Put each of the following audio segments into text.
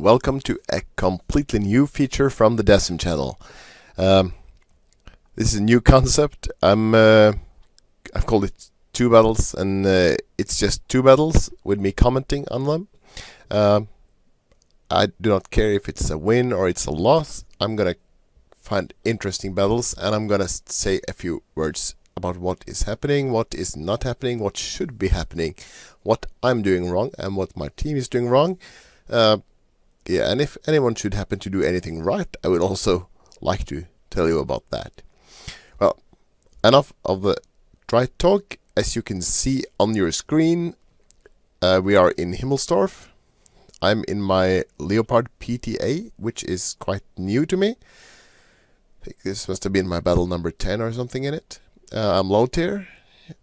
and welcome to a completely new feature from the Dassem channel. This is a new concept. I've called it two battles, and it's just two battles with me commenting on them. I do not care if it's a win or it's a loss. I'm gonna find interesting battles, and I'm gonna say a few words about what is happening, what is not happening, what should be happening, what I'm doing wrong, and what my team is doing wrong. Yeah, and if anyone should happen to do anything right, I would also like to tell you about that. Well, enough of the dry talk. As you can see on your screen, we are in Himmelsdorf. I'm in my Leopard PTA, which is quite new to me. I think this must have been my battle number 10 or something in it. I'm low tier.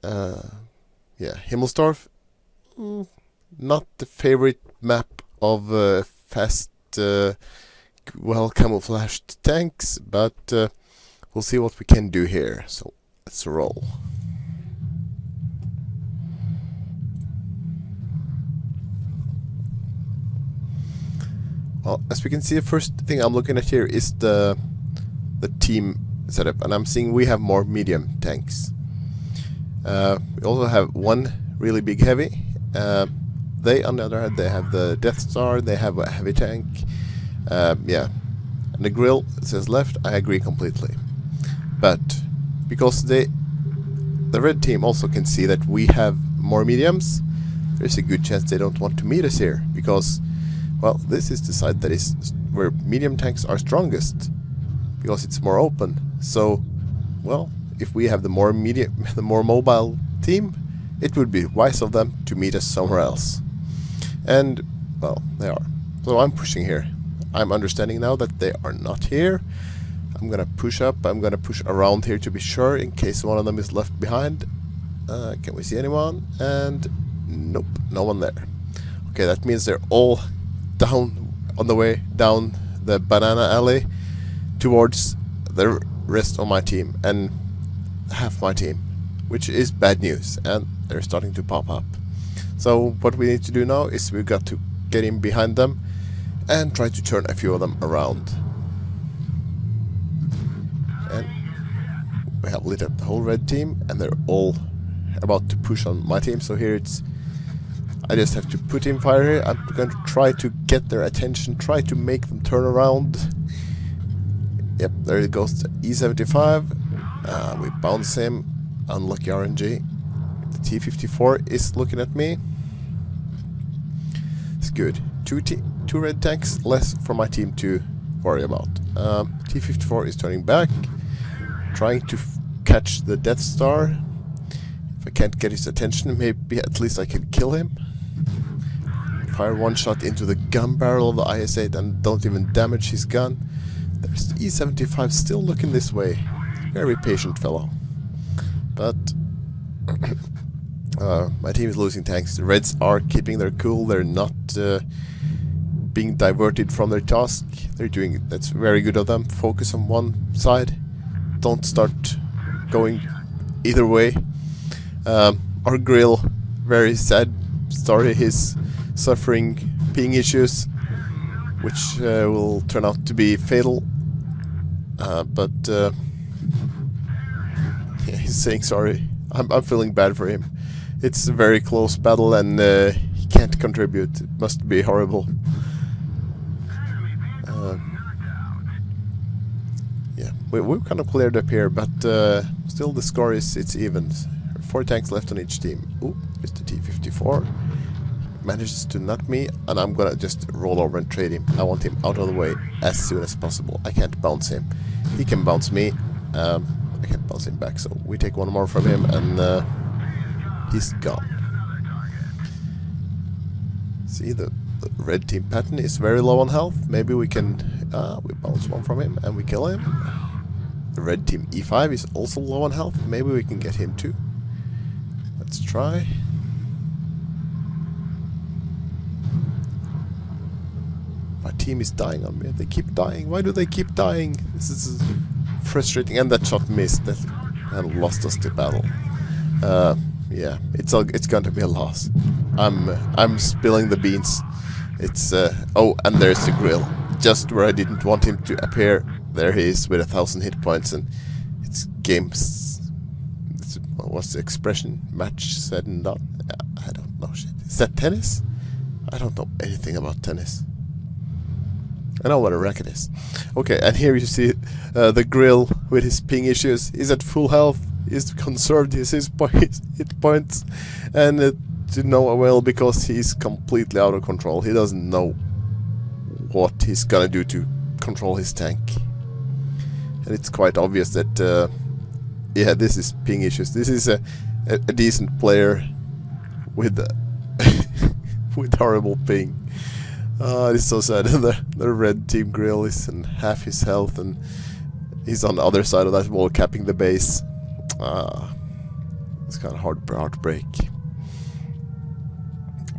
Yeah, Himmelsdorf. Not the favorite map of fast, well camouflaged tanks, but we'll see what we can do here. So let's roll. Well, as we can see, the first thing I'm looking at here is the team setup, and I'm seeing we have more medium tanks. We also have one really big heavy. They, on the other hand, they have the Death Star, they have a heavy tank. Yeah, and the grill says left. I agree completely. But because the red team also can see that we have more mediums, there's a good chance they don't want to meet us here, because, well, this is the side that is where medium tanks are strongest, because it's more open. So, well, if we have the more mobile team, it would be wise of them to meet us somewhere else. And, well, they are. So I'm pushing here. I'm understanding now that they are not here. I'm gonna push up. I'm gonna push around here to be sure, in case one of them is left behind. Can we see anyone? And nope, no one there. Okay, that means they're all down on the way down the banana alley towards the rest of my team and half my team, which is bad news, and they're starting to pop up. So what we need to do now is we've got to get in behind them and try to turn a few of them around. And we have lit up the whole red team, and they're all about to push on my team. So here it's, I just have to put in fire here. I'm going to try to get their attention, try to make them turn around. Yep, there it goes, the E75. We bounce him. Unlucky RNG. The T-54 is looking at me. It's good. Two red tanks less for my team to worry about. T-54 is turning back, trying to catch the Death Star. If I can't get his attention, maybe at least I can kill him. Fire one shot into the gun barrel of the IS-8 and don't even damage his gun. There's the E-75 still looking this way. Very patient fellow. But my team is losing tanks. The Reds are keeping their cool. They're not being diverted from their task. They're doing it. That's very good of them. Focus on one side. Don't start going either way. Our grill, very sad story. He's suffering ping issues, which will turn out to be fatal. But yeah, he's saying sorry. I'm feeling bad for him. It's a very close battle, and he can't contribute. It must be horrible. Yeah, we've kind of cleared up here, but still the score is it's even. 4 tanks left on each team. Ooh, it's the T-54. Manages to nut me, and I'm gonna just roll over and trade him. I want him out of the way as soon as possible. I can't bounce him. He can bounce me. I can't bounce him back, so we take one more from him, and he's gone. See, the red team pattern is very low on health. Maybe we can we bounce one from him and we kill him. The red team E5 is also low on health. Maybe we can get him too. Let's try. My team is dying on me. They keep dying. Why do they keep dying? This is frustrating. And that shot missed. That lost us the battle. Yeah, it's going to be a loss. I'm spilling the beans. It's oh, and there's the grill, just where I didn't want him to appear. There he is with 1,000 hit points, and it's games. What's the expression? Match said and done. I don't know shit. Is that tennis? I don't know anything about tennis. I know what a racket is. Okay, and here you see the grill with his ping issues. He's at full health. He's conserved his hit points, and to no avail because he's completely out of control. He doesn't know what he's gonna do to control his tank, and it's quite obvious that yeah, this is ping issues. This is a decent player with with horrible ping. It's so sad. The red team grill is in half his health, and he's on the other side of that wall capping the base. It's kind of hard to break.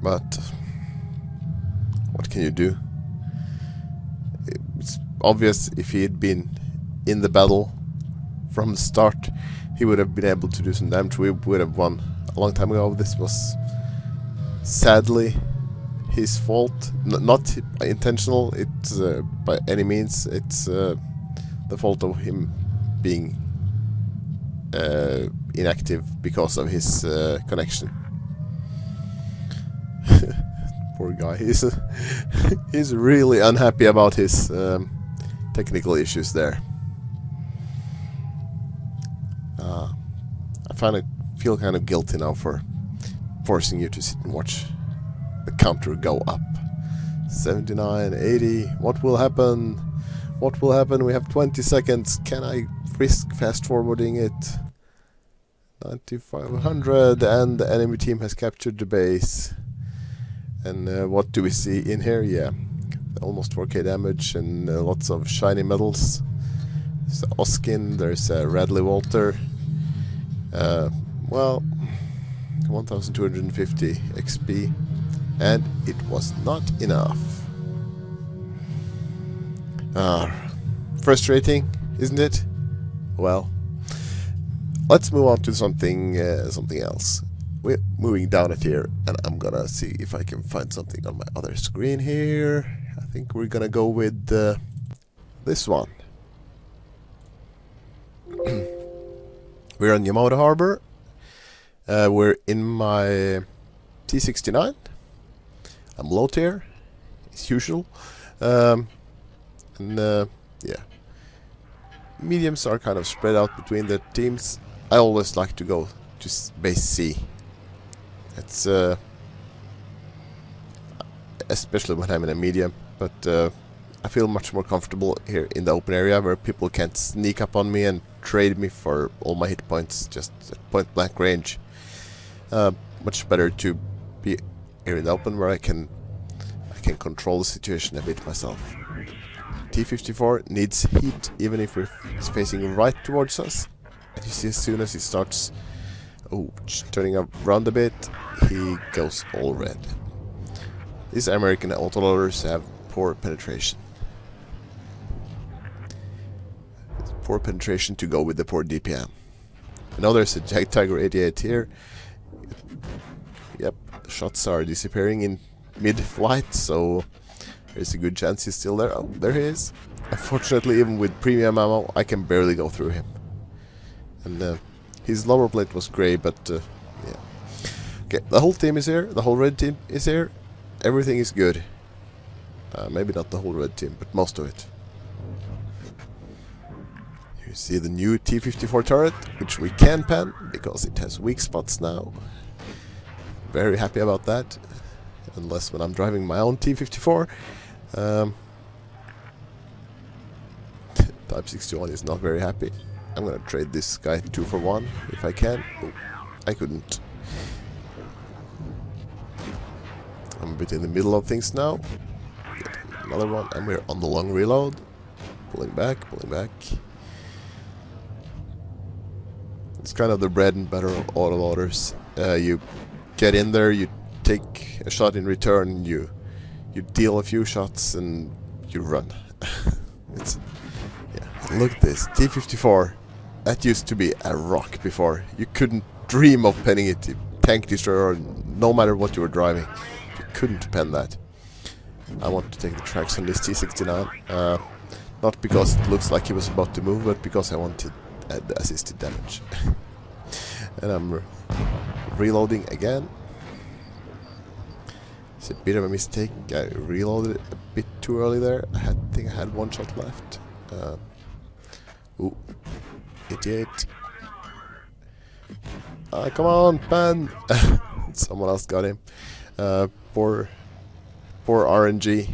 But what can you do? It's obvious if he had been in the battle from the start, he would have been able to do some damage. We would have won a long time ago. This was sadly his fault, not intentional. It's by any means. It's the fault of him being inactive because of his connection. Poor guy. He's really unhappy about his technical issues there. I feel kind of guilty now for forcing you to sit and watch the counter go up. 79, 80. What will happen? What will happen? We have 20 seconds. Can I risk fast forwarding it? 9500, and the enemy team has captured the base. And what do we see in here? Yeah, almost 4k damage and lots of shiny medals. There's Oskin, there's Radley Walter. Well, 1250 XP, and it was not enough. Frustrating, isn't it? Well, let's move on to something else. We're moving down it here, and I'm gonna see if I can find something on my other screen here. I think we're gonna go with this one. We're on Yamada Harbor. We're in my T69. I'm low tier, as usual. Yeah. Mediums are kind of spread out between the teams. I always like to go to base C. It's especially when I'm in a medium, but I feel much more comfortable here in the open area where people can't sneak up on me and trade me for all my hit points just at point blank range. Much better to be here in the open where I can control the situation a bit myself. T-54 needs heat even if he's facing right towards us. And you see as soon as he starts turning around a bit, he goes all red. These American autoloaders have poor penetration. Poor penetration to go with the poor DPM. I know there's a Jag Tiger 88 here. Yep, the shots are disappearing in mid-flight, so there's a good chance he's still there. Oh, there he is. Unfortunately, even with premium ammo, I can barely go through him. And his lower plate was grey, but yeah. Okay, the whole team is here. The whole red team is here. Everything is good. Maybe not the whole red team, but most of it. You see the new T-54 turret, which we can pan because it has weak spots now. Very happy about that. Unless when I'm driving my own T-54. Type 61 is not very happy. I'm gonna trade this guy 2 for 1 if I can. Oh, I couldn't. I'm a bit in the middle of things now. Get another one, and we're on the long reload. Pulling back, pulling back. It's kind of the bread and butter of autoloaders. You get in there, you take a shot in return, you deal a few shots, and you run. Yeah, look at this T-54. That used to be a rock before. You couldn't dream of penning it. Tank destroyer, no matter what you were driving, you couldn't pen that. I want to take the tracks on this T69. Not because it looks like he was about to move, but because I wanted the assisted damage. And I'm reloading again. It's a bit of a mistake. I reloaded a bit too early there. I think I had one shot left. Ooh, idiot. Come on, pan! Someone else got him. Poor RNG.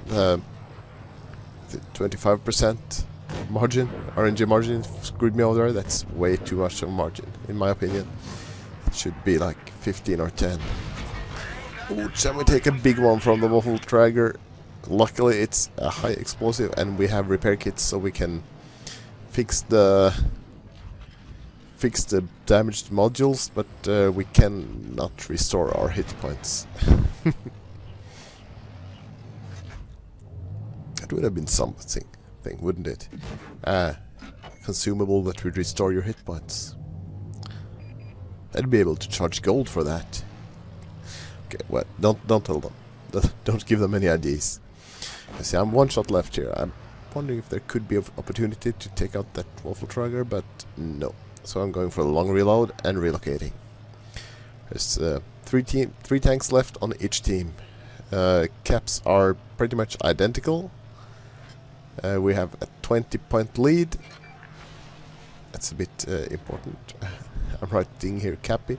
25% margin. RNG margin screwed me over there. That's way too much of a margin, in my opinion. It should be like 15 or 10. Ooh, shall we take a big one from the waffle trigger? Luckily it's a high explosive and we have repair kits, so we can fix the damaged modules, but we cannot restore our hit points. That would have been something, wouldn't it? Consumable that would restore your hit points. I'd be able to charge gold for that. Okay, well, don't tell them. Don't give them any ideas. I see I'm one shot left here. I'm wondering if there could be an opportunity to take out that waffle trigger, but no. So I'm going for a long reload and relocating. There's three tanks left on each team. Caps are pretty much identical. We have a 20-point lead. That's a bit important. I'm writing here Cappy.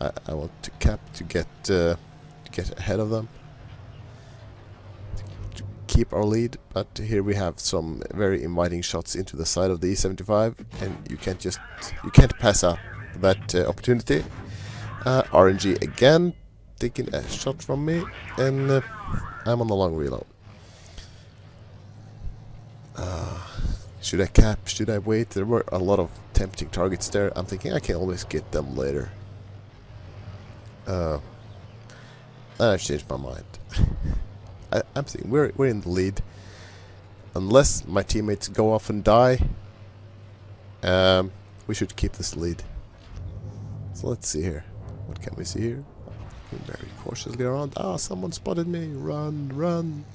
I want to cap to get ahead of them, to keep our lead. But here we have some very inviting shots into the side of the E75, and you can't pass up that opportunity. RNG again taking a shot from me, and I'm on the long reload. Should I cap? Should I wait? There were a lot of tempting targets there. I'm thinking I can always get them later. I've changed my mind. I'm thinking we're in the lead. Unless my teammates go off and die, we should keep this lead. So let's see here. What can we see here? Looking very cautiously around. Someone spotted me. Run, run.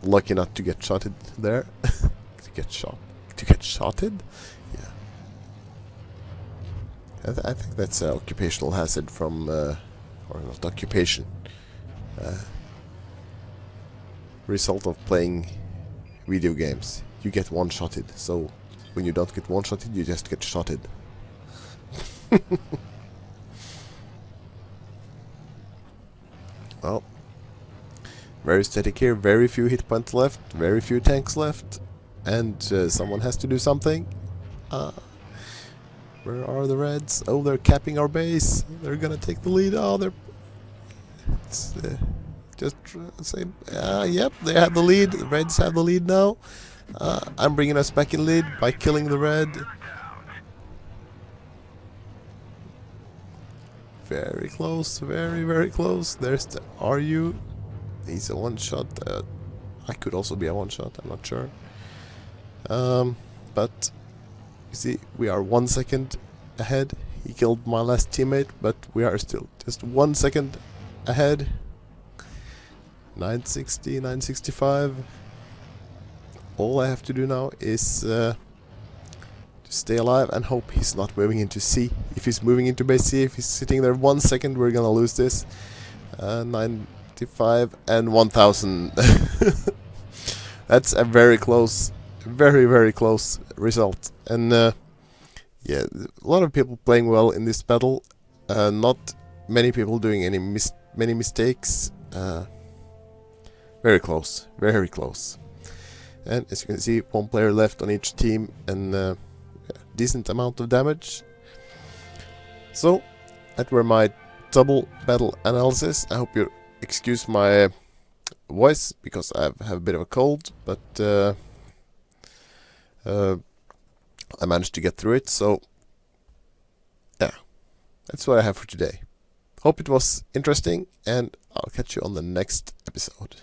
Lucky not to get shotted there. To get shotted? Yeah. I think that's an occupational hazard from, or not occupation. Result of playing video games. You get one-shotted, so when you don't get one-shotted, you just get shotted. Well, very static here, very few hit points left, very few tanks left, and someone has to do something. Where are the Reds? Oh, they're capping our base. They're gonna take the lead. Oh, they're... just say... yep, they have the lead. The Reds have the lead now. I'm bringing us back in lead by killing the Red. Very close, very, very close. There's the RU. He's a one-shot. I could also be a one-shot, I'm not sure. But... you see, we are 1 second ahead. He killed my last teammate, but we are still just 1 second ahead. 960, 965. All I have to do now is to stay alive and hope he's not moving into C. If he's moving into base C, if he's sitting there 1 second, we're gonna lose this. 95 and 1000. That's a very close, very, very close result. And yeah, a lot of people playing well in this battle. Not many people doing many mistakes. Very close, very close. And as you can see, one player left on each team, and yeah, decent amount of damage. So that were my double battle analysis. I hope you excuse my voice because I have a bit of a cold, but I managed to get through it. So yeah, that's what I have for today. Hope it was interesting, and I'll catch you on the next episode.